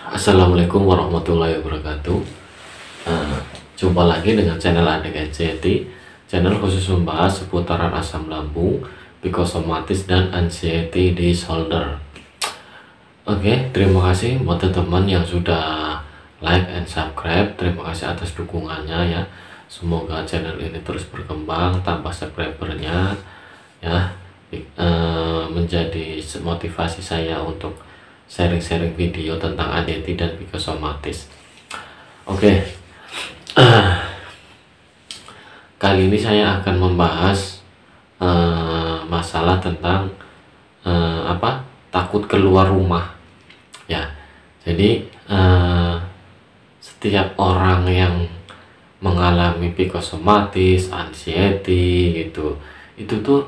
Assalamualaikum warahmatullahi wabarakatuh. Eh, Jumpa lagi dengan channel Adik Anxiety, channel khusus membahas seputaran asam lambung, psikosomatis, dan anxiety disorder. Oke, terima kasih buat teman-teman yang sudah like and subscribe. Terima kasih atas dukungannya ya. Semoga channel ini terus berkembang, tambah subscribernya ya, menjadi motivasi saya untuk sharing-sharing video tentang ADHD dan psikosomatis. Oke, kali ini saya akan membahas masalah tentang takut keluar rumah ya. Jadi setiap orang yang mengalami psikosomatis, anxiety gitu, itu tuh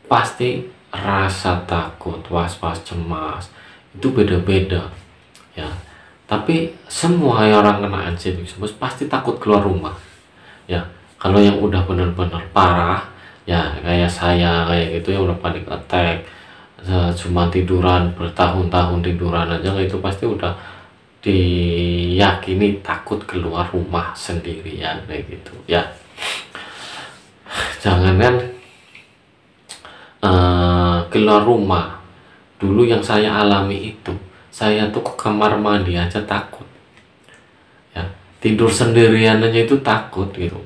pasti rasa takut, was-was, cemas itu beda-beda ya. Tapi semua orang kena anxiety pasti takut keluar rumah ya. Kalau yang udah benar-benar parah ya, kayak saya kayak gitu, yang udah panic attack, cuma tiduran bertahun-tahun tiduran aja, itu pasti udah diyakini takut keluar rumah sendirian kayak gitu ya. Jangankan keluar rumah, dulu yang saya alami itu, saya tuh ke kamar mandi aja takut ya. Tidur sendirian aja itu takut gitu,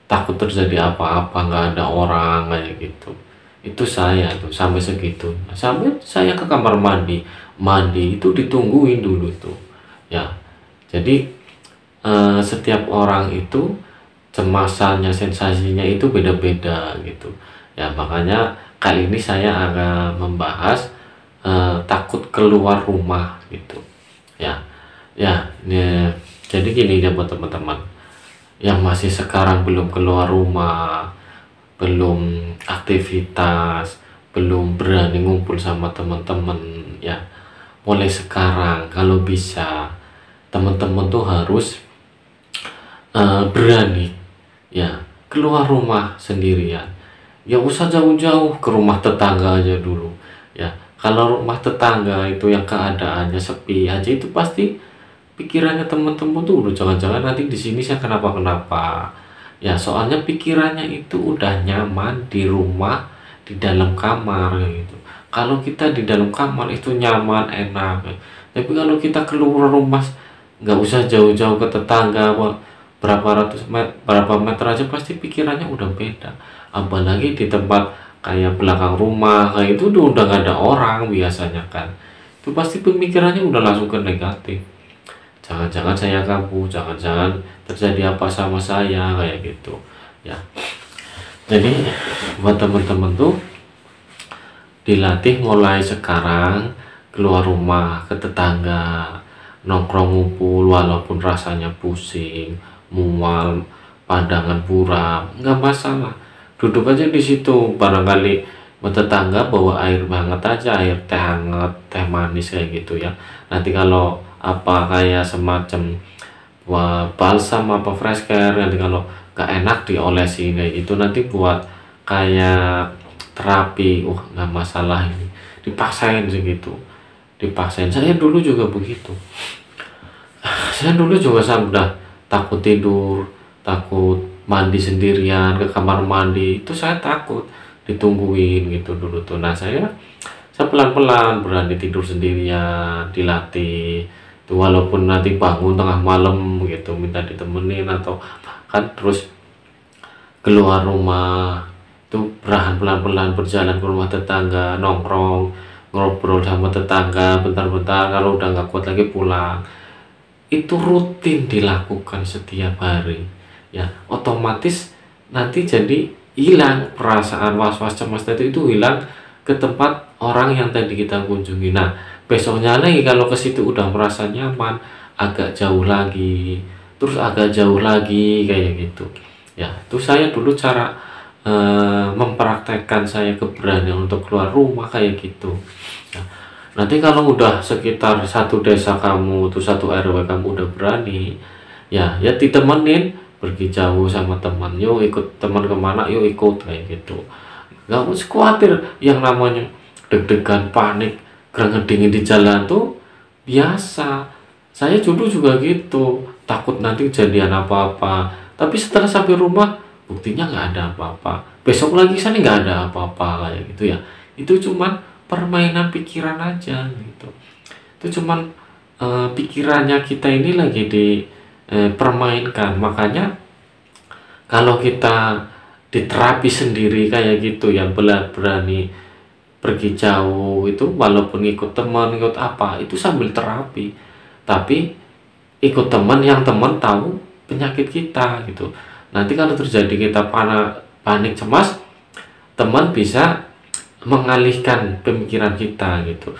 takut terjadi apa-apa, nggak ada orang kayak gitu. Itu saya tuh sampai segitu, sampai saya ke kamar mandi itu ditungguin dulu tuh ya. Jadi setiap orang itu cemasannya, sensasinya itu beda-beda gitu ya. Makanya kali ini saya akan membahas takut keluar rumah gitu ya. Jadi gini ya buat teman-teman yang masih sekarang belum keluar rumah, belum aktivitas, belum berani ngumpul sama teman-teman ya. Mulai sekarang kalau bisa teman-teman tuh harus berani ya keluar rumah sendirian. Ya usah jauh-jauh, ke rumah tetangga aja dulu ya. Kalau rumah tetangga itu yang keadaannya sepi aja, itu pasti pikirannya teman-teman tuh udah jangan-jangan nanti di sini saya kenapa-kenapa ya. Soalnya pikirannya itu udah nyaman di rumah, di dalam kamar gitu. Kalau kita di dalam kamar itu nyaman, enak, tapi kalau kita keluar rumah, nggak usah jauh-jauh ke tetangga, berapa meter aja pasti pikirannya udah beda. Apalagi di tempat kayak belakang rumah kayak itu udah nggak ada orang biasanya kan, itu pasti pemikirannya udah langsung ke negatif. Jangan-jangan saya kabur, jangan-jangan terjadi apa sama saya kayak gitu ya. Jadi buat temen-temen tuh dilatih mulai sekarang, keluar rumah ke tetangga, nongkrong ngumpul, walaupun rasanya pusing, mual, pandangan buram, nggak masalah, duduk aja di situ. Barangkali tetangga bawa air hangat aja, air teh hangat, teh manis kayak gitu ya. Nanti kalau apa kayak semacam balsam apa fresh care, nanti kalau nggak enak diolesin kayak gitu, nanti buat kayak terapi. Nggak masalah, ini dipaksain segitu, dipaksain. Saya dulu juga begitu, saya dulu juga udah takut tidur, takut mandi sendirian, ke kamar mandi itu saya takut ditungguin gitu dulu tuh. Nah saya pelan-pelan berani tidur sendirian, dilatih tuh, walaupun nanti bangun tengah malam gitu minta ditemenin atau kan, terus keluar rumah itu pelan-pelan berjalan ke rumah tetangga, nongkrong, ngobrol sama tetangga bentar-bentar, kalau udah nggak kuat lagi pulang. Itu rutin dilakukan setiap hari ya. Otomatis nanti jadi hilang perasaan was-was, cemas tadi, itu hilang ke tempat orang yang tadi kita kunjungi. Nah besoknya lagi kalau ke situ udah merasa nyaman, agak jauh lagi, terus agak jauh lagi kayak gitu ya. Itu saya dulu cara mempraktekkan saya keberanian untuk keluar rumah kayak gitu ya. Nanti kalau udah sekitar satu desa kamu tuh, satu RW kamu udah berani ya ditemenin, pergi jauh sama teman, yuk ikut teman kemana, yuk ikut kayak gitu. Nggak usah khawatir yang namanya deg-degan, panik, keringet dingin di jalan tuh biasa. Saya dulu juga gitu, takut nanti kejadian apa-apa. Tapi setelah sampai rumah, buktinya nggak ada apa-apa. Besok lagi sana nggak ada apa-apa kayak gitu ya. Itu cuman permainan pikiran aja gitu. Itu cuman pikirannya kita ini lagi dipermainkan. Makanya kalau kita diterapi sendiri kayak gitu ya, berani pergi jauh itu, walaupun ikut teman ikut apa itu sambil terapi, tapi ikut teman yang teman tahu penyakit kita gitu. Nanti kalau terjadi kita panik cemas, teman bisa mengalihkan pemikiran kita gitu.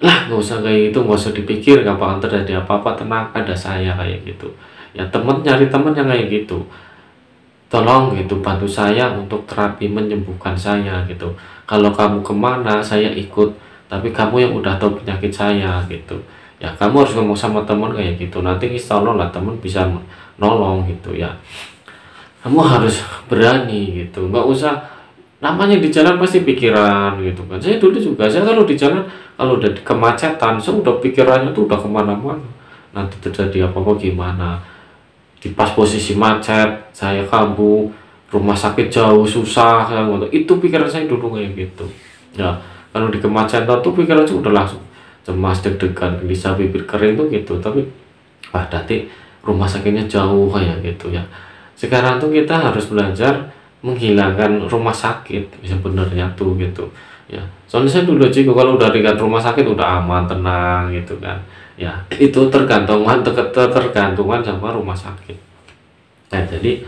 Lah nggak usah kayak gitu, nggak usah dipikir, nggak bakal terjadi apa-apa, tenang, ada saya kayak gitu ya. Teman nyari teman yang kayak gitu, tolong gitu bantu saya untuk terapi menyembuhkan saya gitu. Kalau kamu kemana saya ikut, tapi kamu yang udah tahu penyakit saya gitu ya, kamu harus ngomong sama teman kayak gitu. Nanti insya Allah lah teman bisa nolong gitu ya. Kamu harus berani gitu, nggak usah, namanya di jalan pasti pikiran gitu kan. Saya dulu juga, saya kalau di jalan kalau udah di kemacetan, saya udah pikirannya tuh udah kemana-mana, nanti terjadi apa-apa gimana, di pas posisi macet saya kambuh, rumah sakit jauh susah kan, itu pikiran saya dulu kayak gitu ya. Kalau di kemacetan tuh pikiran saya udah langsung cemas, deg-degan, gelisah, bibir kering tuh gitu. Tapi wah nanti rumah sakitnya jauh kayak gitu ya. Sekarang tuh kita harus belajar menghilangkan rumah sakit sebenarnya tuh gitu ya. Soalnya saya dulu juga kalau udah dekat rumah sakit udah aman, tenang gitu kan ya. Itu tergantungan sama rumah sakit. Nah jadi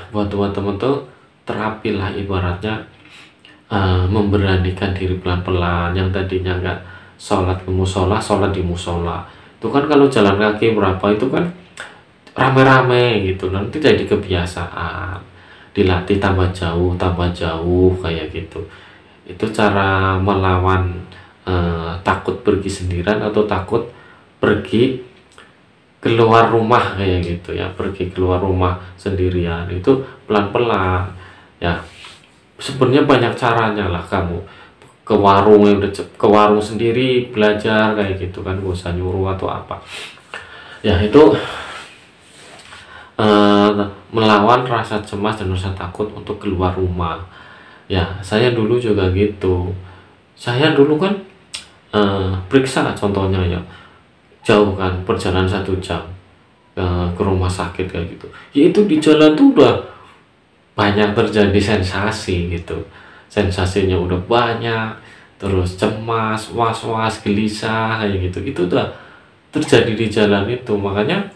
buat teman-teman tuh terapilah ibaratnya, memberanikan diri pelan-pelan. Yang tadinya nggak sholat ke musola, sholat di musola. Itu kan kalau jalan kaki berapa itu kan rame-rame gitu, nanti jadi kebiasaan, dilatih tambah jauh kayak gitu. Itu cara melawan takut pergi sendirian atau takut pergi keluar rumah kayak gitu ya. Pergi keluar rumah sendirian itu pelan-pelan ya. Sebenarnya banyak caranya lah, kamu ke warung yang ke warung sendiri belajar kayak gitu kan, gak usah nyuruh atau apa ya. Itu melawan rasa cemas dan rasa takut untuk keluar rumah ya. Saya dulu juga gitu. Saya dulu kan periksa contohnya ya, jauh kan, perjalanan 1 jam ke rumah sakit kayak gitu ya. Itu di jalan tuh udah banyak terjadi sensasi gitu, sensasinya udah banyak, terus cemas, was-was, gelisah kayak gitu. Itu udah terjadi di jalan itu. Makanya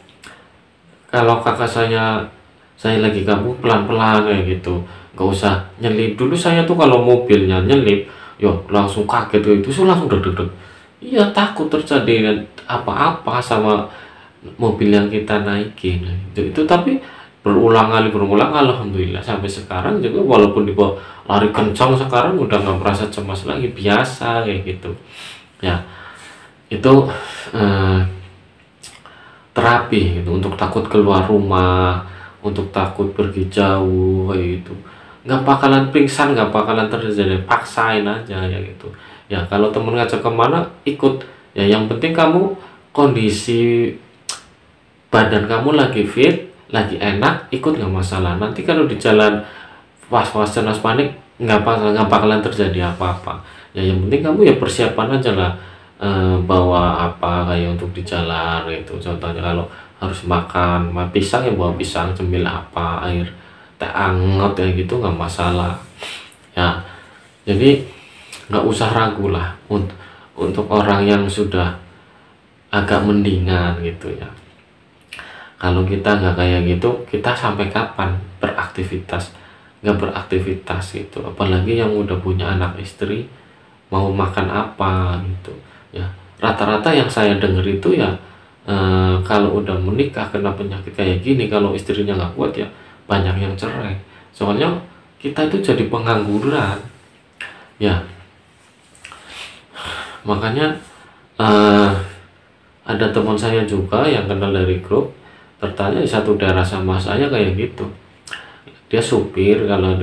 kalau kakak saya lagi kamu pelan-pelan kayak gitu, nggak usah nyelip. Dulu saya tuh kalau mobilnya nyelip yo langsung kaget gitu, saya langsung deg-deg. Iya, takut terjadi apa-apa sama mobil yang kita naikin itu. Tapi berulang kali alhamdulillah sampai sekarang juga, walaupun dibawa lari kencang sekarang udah nggak merasa cemas lagi, biasa kayak gitu ya. Itu terapi gitu, untuk takut keluar rumah, untuk takut pergi jauh kayak gitu. Nggak bakalan pingsan, nggak bakalan terjadi, paksain aja ya gitu ya. Kalau temen ngajak kemana ikut ya, yang penting kamu kondisi badan kamu lagi fit, lagi enak, ikut nggak masalah. Nanti kalau di jalan was-was, cemas, panik, nggak bakalan terjadi apa-apa ya. Yang penting kamu ya persiapan aja lah, bawa apa kayak untuk di jalan gitu. Contohnya kalau harus makan pisang ya bawa pisang, cemil apa, air teh anget kayak gitu, nggak masalah ya. Jadi nggak usah ragu lah untuk orang yang sudah agak mendingan gitu ya. Kalau kita nggak kayak gitu, kita sampai kapan beraktivitas? Nggak beraktivitas gitu. Apalagi yang udah punya anak istri, mau makan apa gitu ya. Rata-rata yang saya dengar itu ya, kalau udah menikah kena penyakit kayak gini, kalau istrinya nggak kuat ya banyak yang cerai. Soalnya kita itu jadi pengangguran ya. Makanya ada teman saya juga yang kenal dari grup, tertanya di satu daerah sama saya kayak gitu. Dia supir, kalau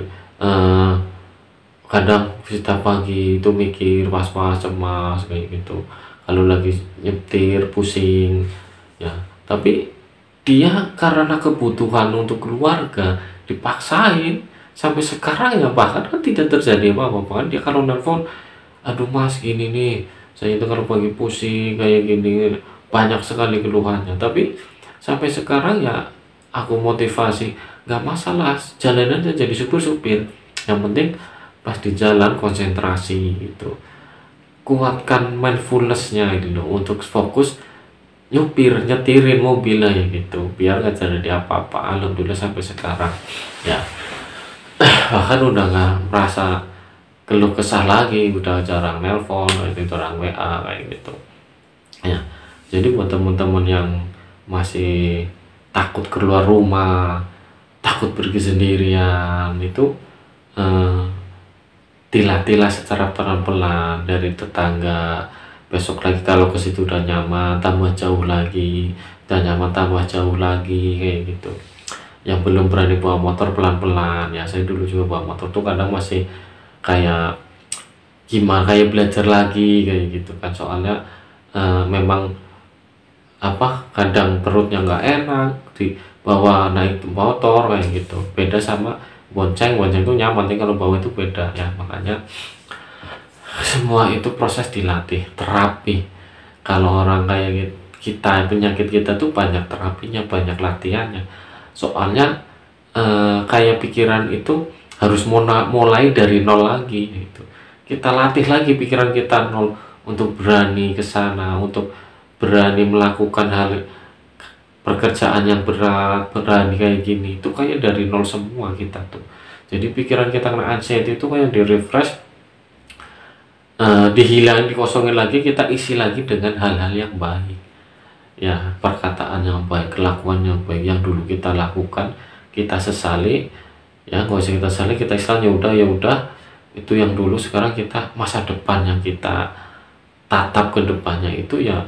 kadang kita pagi itu mikir was-was, cemas kayak gitu. kalau lagi nyetir pusing ya. Tapi dia karena kebutuhan untuk keluarga dipaksain sampai sekarang ya, bahkan kan tidak terjadi apa-apa. Bahkan dia kalau nelpon, aduh mas gini nih, saya itu kalau pagi pusing kayak gini, banyak sekali keluhannya. Tapi sampai sekarang ya aku motivasi, nggak masalah, jalan aja jadi supir-supir, yang penting pas di jalan konsentrasi gitu, kuatkan mindfulnessnya gitu loh, untuk fokus nyetirin mobilnya ya gitu, biar nggak terjadi apa-apa. Alhamdulillah sampai sekarang ya, bahkan udah nggak merasa keluh kesah lagi, udah jarang nelpon itu, jarang WA kayak gitu ya. Jadi buat teman-teman yang masih takut keluar rumah, takut pergi sendirian, itu eh, tilah-tilah secara pelan-pelan dari tetangga. Besok lagi kalau ke situ udah nyaman, tambah jauh lagi, udah nyaman tambah jauh lagi kayak gitu. Yang belum berani bawa motor, pelan-pelan ya. Saya dulu juga bawa motor tuh kadang masih kayak gimana, kayak belajar lagi kayak gitu kan. Soalnya memang apa, kadang perutnya nggak enak dibawa naik motor kayak gitu. Beda sama bonceng tuh nyaman, tapi kalau bawa itu beda ya. Makanya semua itu proses dilatih, terapi. Kalau orang kayak kita, penyakit kita tuh banyak terapinya, banyak latihannya. Soalnya kayak pikiran itu harus mulai dari nol lagi gitu. Kita latih lagi pikiran kita nol, untuk berani ke sana, untuk berani melakukan hal pekerjaan yang berat, berani kayak gini. Itu kayak dari nol semua kita tuh. Jadi pikiran kita kena anxiety itu kayak di refresh, dihilangin, dikosongin lagi, kita isi lagi dengan hal-hal yang baik ya, perkataan yang baik, kelakuan yang baik yang dulu kita lakukan, kita sesali ya. Nggak usah kita sesali, kita istilahnya ya udah itu yang dulu. Sekarang kita masa depan yang kita tatap ke depannya itu ya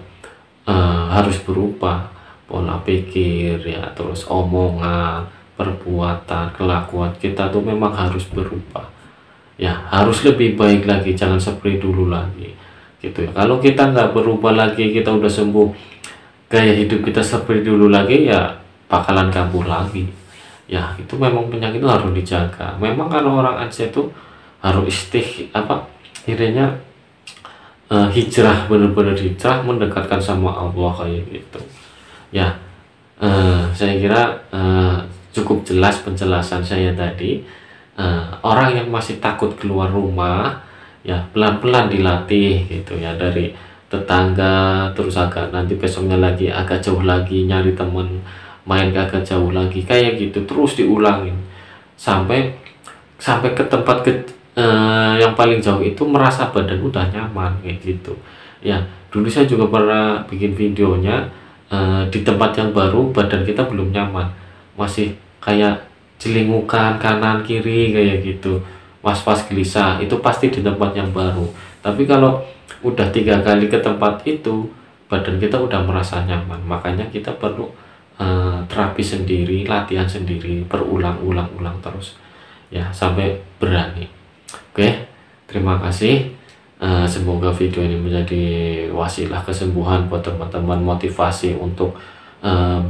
harus berubah pola pikir ya, terus omongan, perbuatan, kelakuan kita tuh memang harus berubah ya, harus lebih baik lagi, jangan seperti dulu lagi gitu ya. Kalau kita nggak berubah lagi, kita udah sembuh, gaya hidup kita seperti dulu lagi ya, bakalan kambuh lagi ya. Itu memang penyakit itu harus dijaga. Memang kalau orang anxiety itu harus akhirnya hijrah, bener-bener hijrah, mendekatkan sama Allah kayak gitu ya. Saya kira cukup jelas penjelasan saya tadi. Orang yang masih takut keluar rumah ya, pelan-pelan dilatih gitu ya, dari tetangga, terus agak nanti besoknya lagi agak jauh lagi, nyari temen main agak jauh lagi kayak gitu, terus diulangin sampai ke tempat yang paling jauh itu merasa badan udah nyaman kayak gitu ya. Dulu saya juga pernah bikin videonya, di tempat yang baru badan kita belum nyaman, masih kayak celingukan kanan kiri kayak gitu, was-was gelisah, itu pasti di tempat yang baru. Tapi kalau udah 3 kali ke tempat itu, badan kita udah merasa nyaman. Makanya kita perlu terapi sendiri, latihan sendiri, berulang-ulang terus ya, sampai berani. Oke, terima kasih. Semoga video ini menjadi wasilah kesembuhan buat teman-teman, motivasi untuk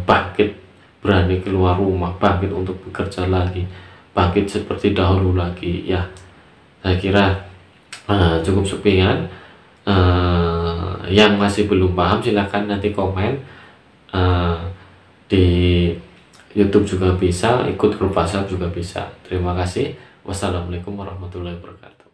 bangkit, berani keluar rumah, bangkit untuk bekerja lagi, bangkit seperti dahulu lagi ya. Saya kira cukup sekian. Yang masih belum paham silahkan nanti komen di YouTube juga bisa, ikut grup WhatsApp juga bisa. Terima kasih. Wassalamualaikum warahmatullahi wabarakatuh.